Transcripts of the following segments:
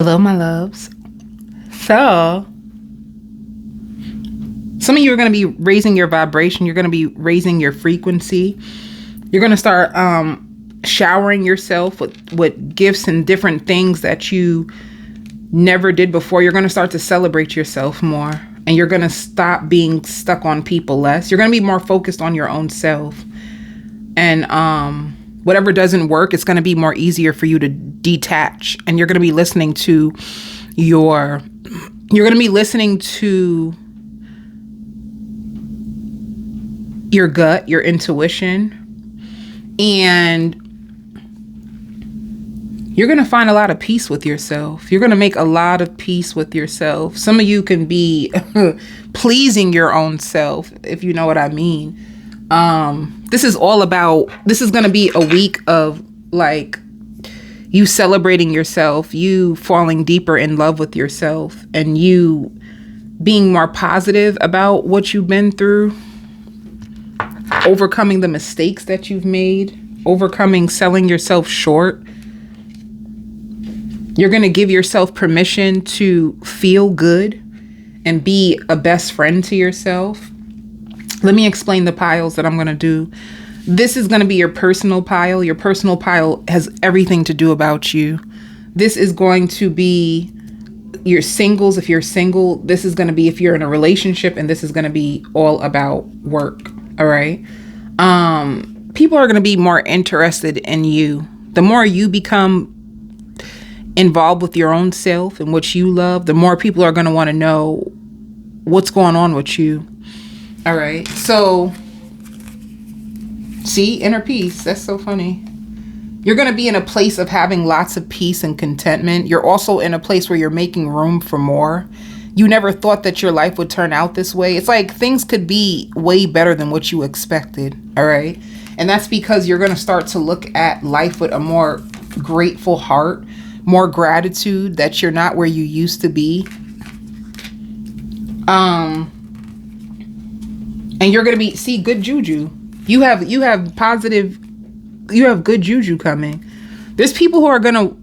Hello, my loves. So, some of you are going to be raising your vibration. You're going to be raising your frequency. You're going to start showering yourself with gifts and different things that you never did before. You're going to start to celebrate yourself more. And you're going to stop being stuck on people less. You're going to be more focused on your own self. And whatever doesn't work, it's going to be more easier for you to detach. And you're going to be listening to your gut, your intuition, and you're going to find a lot of peace with yourself. You're going to make a lot of peace with yourself. Some of you can be pleasing your own self, if you know what I mean. This is going to be a week of like you celebrating yourself, you falling deeper in love with yourself, and you being more positive about what you've been through, overcoming the mistakes that you've made, overcoming selling yourself short. You're going to give yourself permission to feel good and be a best friend to yourself. Let me explain the piles that I'm going to do. This is going to be your personal pile. Your personal pile has everything to do about you. This is going to be your singles. If you're single, this is going to be if you're in a relationship, and this is going to be all about work. All right. People are going to be more interested in you. The more you become involved with your own self and what you love, the more people are going to want to know what's going on with you. All right. So, see, inner peace. That's so funny. You're going to be in a place of having lots of peace and contentment. You're also in a place where you're making room for more. You never thought that your life would turn out this way. It's like things could be way better than what you expected. All right. And that's because you're going to start to look at life with a more grateful heart, more gratitude that you're not where you used to be. And you're going to see good juju. You have good juju coming. There's people who are going to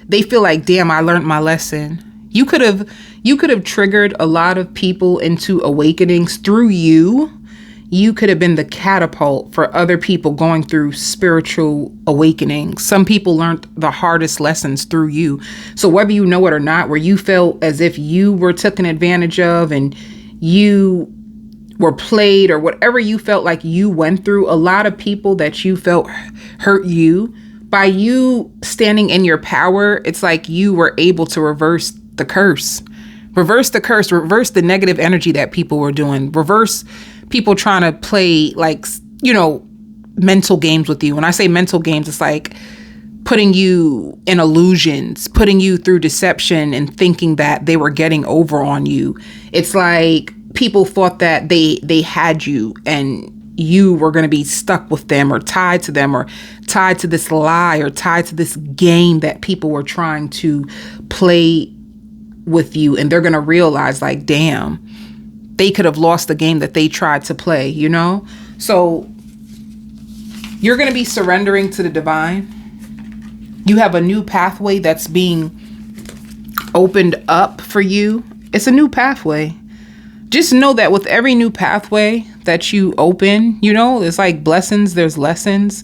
they feel like, damn, I learned my lesson. You could have triggered a lot of people into awakenings through you. You could have been the catapult for other people going through spiritual awakenings. Some people learned the hardest lessons through you. So whether you know it or not, where you felt as if you were taken advantage of and you were played, or whatever you felt like you went through, a lot of people that you felt hurt you. By you standing in your power, it's like you were able to reverse the curse, reverse the negative energy that people were doing, reverse people trying to play mental games with you. When I say mental games, it's like putting you in illusions, putting you through deception and thinking that they were getting over on you. It's like people thought that they had you and you were going to be stuck with them or tied to this lie or tied to this game that people were trying to play with you. And they're going to realize like, damn, they could have lost the game that they tried to play, you know? So you're going to be surrendering to the divine. You have a new pathway that's being opened up for you. It's a new pathway. Just know that with every new pathway that you open, it's like blessings, there's lessons.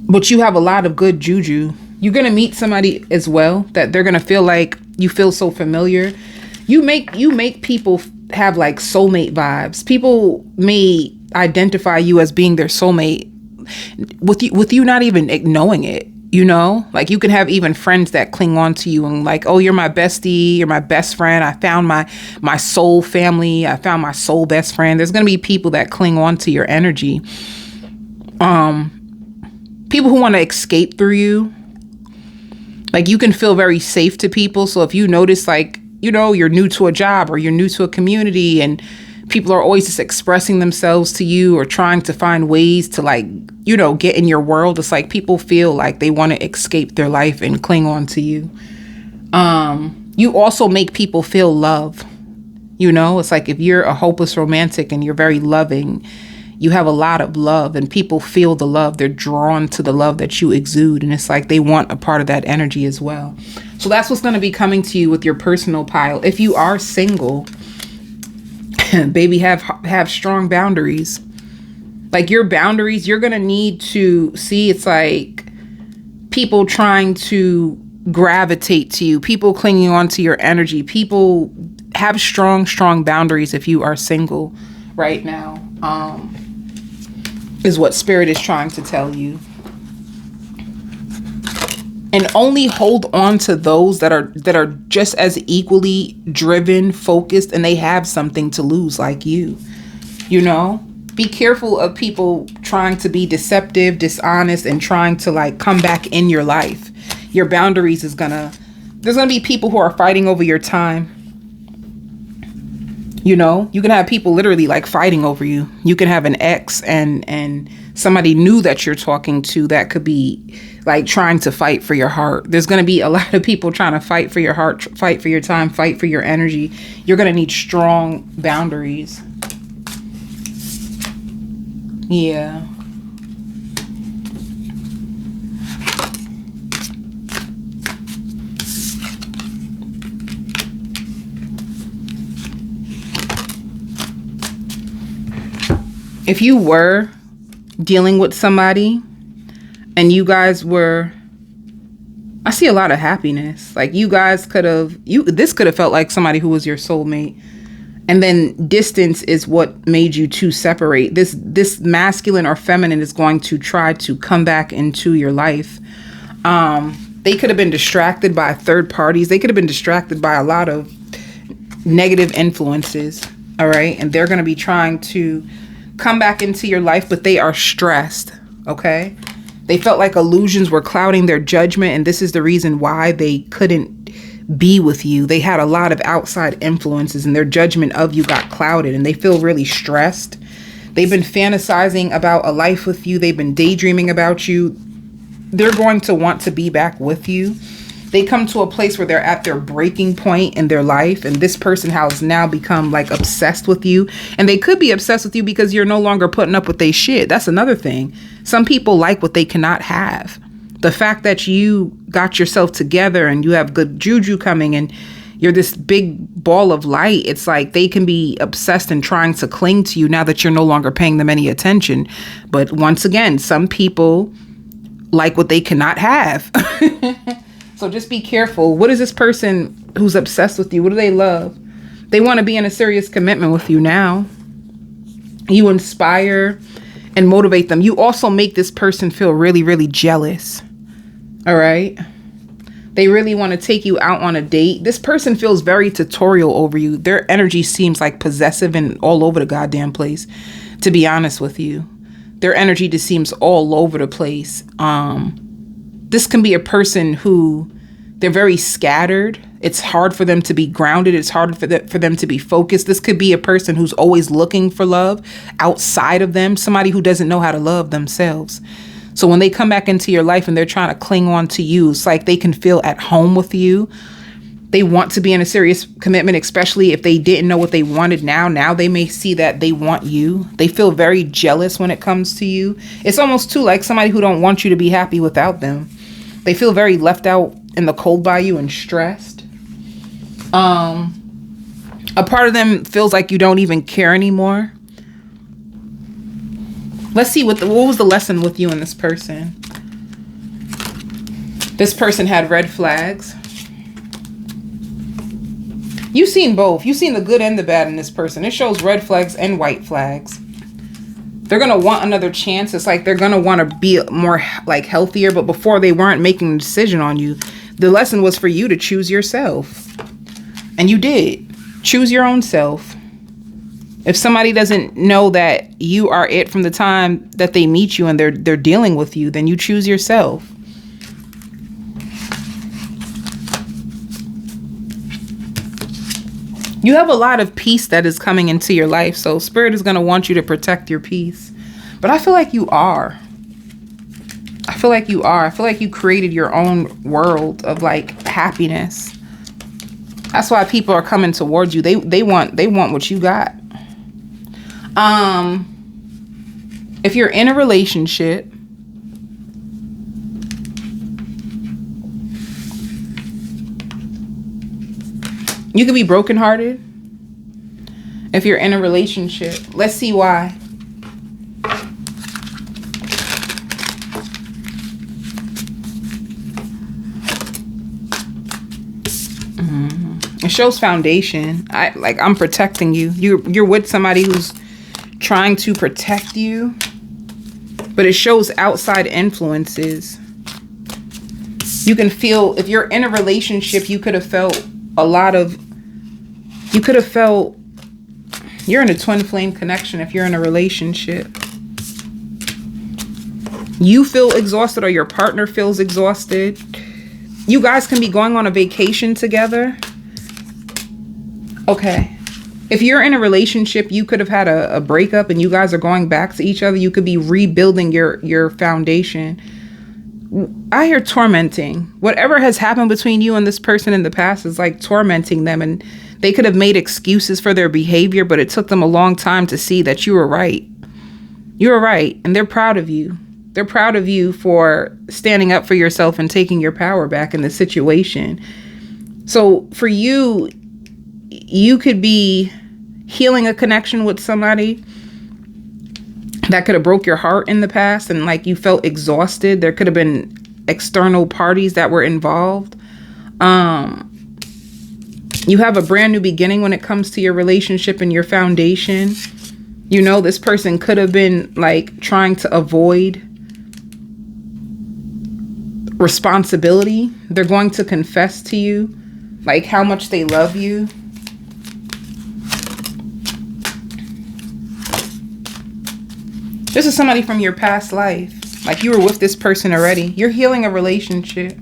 But you have a lot of good juju. You're going to meet somebody as well that they're going to feel like you feel so familiar. You make people have like soulmate vibes. People may identify you as being their soulmate with you not even knowing it. Like you can have even friends that cling on to you and like, oh, you're my bestie, you're my best friend. I found my soul family. I found my soul best friend. There's going to be people that cling on to your energy. People who want to escape through you. Like you can feel very safe to people. So if you notice like, you're new to a job or you're new to a community and people are always just expressing themselves to you or trying to find ways to get in your world. It's like people feel like they want to escape their life and cling on to you. You also make people feel love. It's like if you're a hopeless romantic and you're very loving, You have a lot of love, and people feel the love. They're drawn to the love that you exude, and it's like they want a part of that energy as well. So that's what's going to be coming to you with your personal pile. If you are single, baby, have strong boundaries. Like, your boundaries, you're going to need to see, it's like people trying to gravitate to you, people clinging on to your energy. People have strong boundaries if you are single right now, is what Spirit is trying to tell you. And only hold on to those that are just as equally driven, focused, and they have something to lose like you. You know? Be careful of people trying to be deceptive, dishonest, and trying to like come back in your life. Your boundaries there's gonna be people who are fighting over your time. You know, you can have people literally like fighting over you. You can have an ex and somebody new that you're talking to that could be like trying to fight for your heart. There's going to be a lot of people trying to fight for your heart, fight for your time, fight for your energy. You're going to need strong boundaries. Yeah. If you were dealing with somebody and you guys were, I see a lot of happiness. Like, you guys this could have felt like somebody who was your soulmate. And then distance is what made you two separate. This masculine or feminine is going to try to come back into your life. They could have been distracted by third parties. They could have been distracted by a lot of negative influences. All right. And they're going to be trying to come back into your life, but they are stressed. Okay. They felt like illusions were clouding their judgment. And this is the reason why they couldn't be with you. They had a lot of outside influences and their judgment of you got clouded, and they feel really stressed. They've been fantasizing about a life with you. They've been daydreaming about you. They're going to want to be back with you. They come to a place where they're at their breaking point in their life, and this person has now become like obsessed with you. And they could be obsessed with you because you're no longer putting up with their shit. That's another thing. Some people like what they cannot have. The fact that you got yourself together and you have good juju coming and you're this big ball of light, it's like they can be obsessed and trying to cling to you now that you're no longer paying them any attention. But once again, some people like what they cannot have. So just be careful. What is this person who's obsessed with you? What do they love? They want to be in a serious commitment with you now. You inspire and motivate them. You also make this person feel really, really jealous. All right. They really want to take you out on a date. This person feels very tutorial over you. Their energy seems like possessive and all over the goddamn place, to be honest with you. Their energy just seems all over the place. This can be a person who they're very scattered. It's hard for them to be grounded. It's hard for them to be focused. This could be a person who's always looking for love outside of them, somebody who doesn't know how to love themselves. So when they come back into your life and they're trying to cling on to you, it's like they can feel at home with you. They want to be in a serious commitment, especially if they didn't know what they wanted now. Now they may see that they want you. They feel very jealous when it comes to you. It's almost too like somebody who don't want you to be happy without them. They feel very left out in the cold by you and stressed. A part of them feels like you don't even care anymore. Let's see what was the lesson with you and this person. This person had red flags. You've seen both. You've seen the good and the bad in this person. It shows red flags and white flags. They're going to want another chance. It's like they're going to want to be more like healthier, but before they weren't making a decision on you. The lesson was for you to choose yourself. And you did. Choose your own self. If somebody doesn't know that you are it from the time that they meet you and they're dealing with you, then you choose yourself. You have a lot of peace that is coming into your life. So Spirit is going to want you to protect your peace. But I feel like you are. I feel like you are. I feel like you created your own world of like happiness. That's why people are coming towards you. They want what you got. If you're in a relationship, you could be brokenhearted. If you're in a relationship, let's see why. It shows foundation. I'm protecting you. You're with somebody who's trying to protect you, but it shows outside influences. You can feel, if you're in a relationship, you could have felt you're in a twin flame connection. If you're in a relationship, you feel exhausted or your partner feels exhausted. You guys can be going on a vacation together. Okay. If you're in a relationship, you could have had a breakup and you guys are going back to each other. You could be rebuilding your foundation. I hear tormenting. Whatever has happened between you and this person in the past is like tormenting them. And they could have made excuses for their behavior, but it took them a long time to see that you were right. You were right. And they're proud of you. They're proud of you for standing up for yourself and taking your power back in the situation. So for you, you could be healing a connection with somebody that could have broke your heart in the past and like you felt exhausted. There could have been external parties that were involved. You have a brand new beginning when it comes to your relationship and your foundation. You know, this person could have been like trying to avoid responsibility. They're going to confess to you like how much they love you. This is somebody from your past life. Like you were with this person already. You're healing a relationship.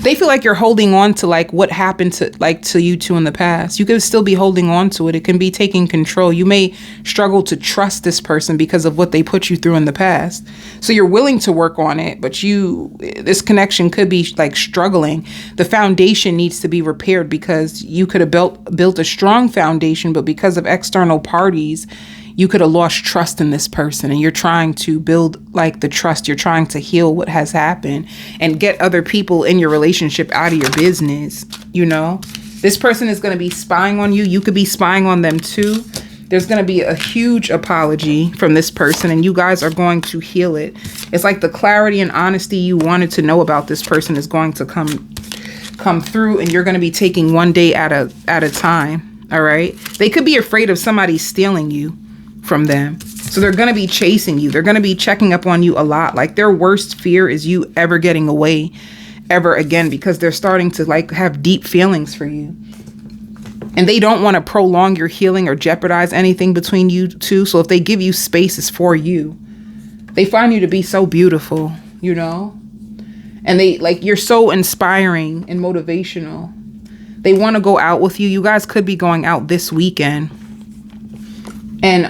They feel like you're holding on to like what happened to you two in the past. You could still be holding on to it. It can be taking control. You may struggle to trust this person because of what they put you through in the past. So you're willing to work on it, but this connection could be like struggling. The foundation needs to be repaired because you could have built a strong foundation, but because of external parties, you could have lost trust in this person, and you're trying to build like the trust. You're trying to heal what has happened and get other people in your relationship out of your business. You know, this person is going to be spying on you. You could be spying on them too. There's going to be a huge apology from this person, and you guys are going to heal it. It's like the clarity and honesty you wanted to know about this person is going to come through, and you're going to be taking one day at a time. All right. They could be afraid of somebody stealing you from them. So they're going to be chasing you. They're going to be checking up on you a lot. Like their worst fear is you ever getting away ever again, because they're starting to like have deep feelings for you. And they don't want to prolong your healing or jeopardize anything between you two. So if they give you space, it's for you. They find you to be so beautiful, you know, and they like, you're so inspiring and motivational. They want to go out with you. You guys could be going out this weekend. And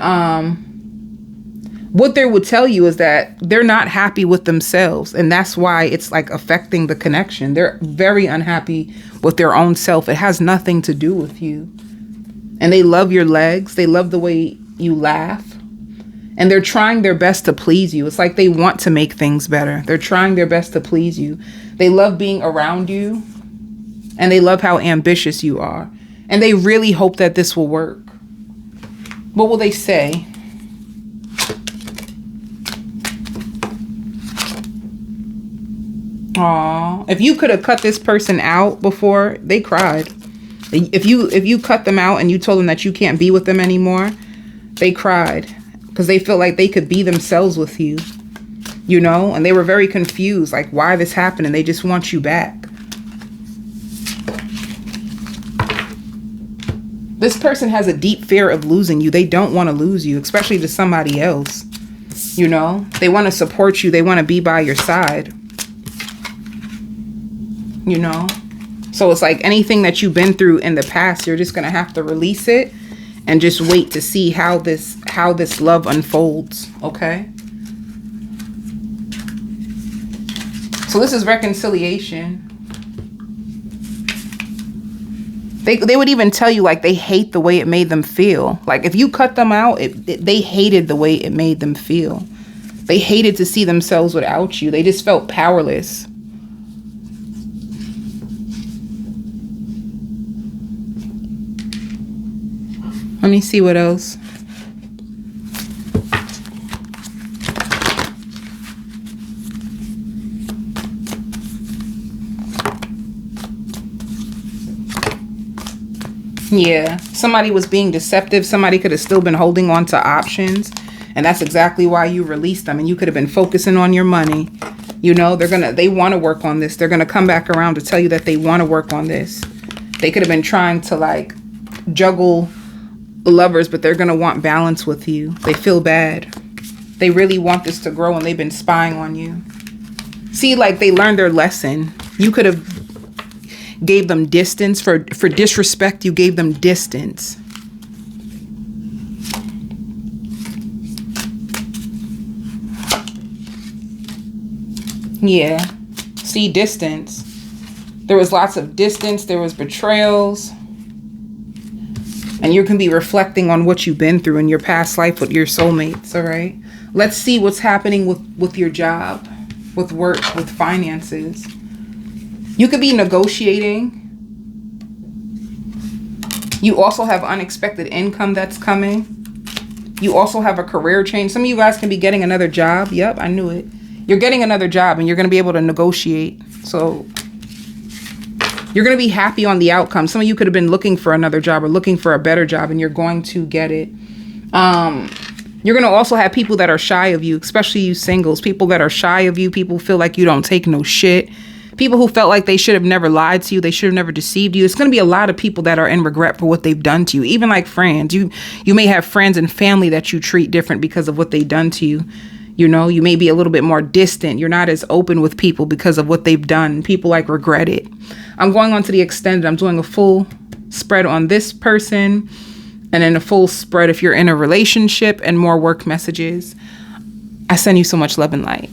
what they would tell you is that they're not happy with themselves. And that's why it's like affecting the connection. They're very unhappy with their own self. It has nothing to do with you. And they love your legs. They love the way you laugh. And they're trying their best to please you. It's like they want to make things better. They're trying their best to please you. They love being around you. And they love how ambitious you are. And they really hope that this will work. What will they say? Aw, if you could have cut this person out before, they cried. If you cut them out and you told them that you can't be with them anymore, they cried because they felt like they could be themselves with you, you know, and they were very confused, like why this happened, and they just want you back. This person has a deep fear of losing you. They don't want to lose you, especially to somebody else. You know, they want to support you. They want to be by your side. You know, so it's like anything that you've been through in the past, you're just going to have to release it and just wait to see how this love unfolds. Okay. So this is reconciliation. They would even tell you like they hate the way it made them feel. Like if you cut them out, they hated the way it made them feel. They hated to see themselves without you. They just felt powerless. Let me see what else. Yeah, somebody was being deceptive. Somebody could have still been holding on to options. And that's exactly why you released them. And you could have been focusing on your money. You know, they want to work on this. They're going to come back around to tell you that they want to work on this. They could have been trying to like juggle lovers, but they're going to want balance with you. They feel bad. They really want this to grow and they've been spying on you. See, like they learned their lesson. You could have gave them distance for disrespect. You gave them distance. Yeah. See, distance. There was lots of distance. There was betrayals. And you can be reflecting on what you've been through in your past life with your soulmates, all right? Let's see what's happening with your job, with work, with finances. You could be negotiating. You also have unexpected income that's coming. You also have a career change. Some of you guys can be getting another job. Yep, I knew it. You're getting another job and you're going to be able to negotiate. So you're going to be happy on the outcome. Some of you could have been looking for another job or looking for a better job and you're going to get it. You're going to also have people that are shy of you, especially you singles. People that are shy of you. People feel like you don't take no shit. People who felt like they should have never lied to you. They should have never deceived you. It's going to be a lot of people that are in regret for what they've done to you. Even like friends. You may have friends and family that you treat different because of what they've done to you. You know, you may be a little bit more distant. You're not as open with people because of what they've done. People like regret it. I'm going on to the extended. I'm doing a full spread on this person and then a full spread if you're in a relationship and more work messages. I send you so much love and light.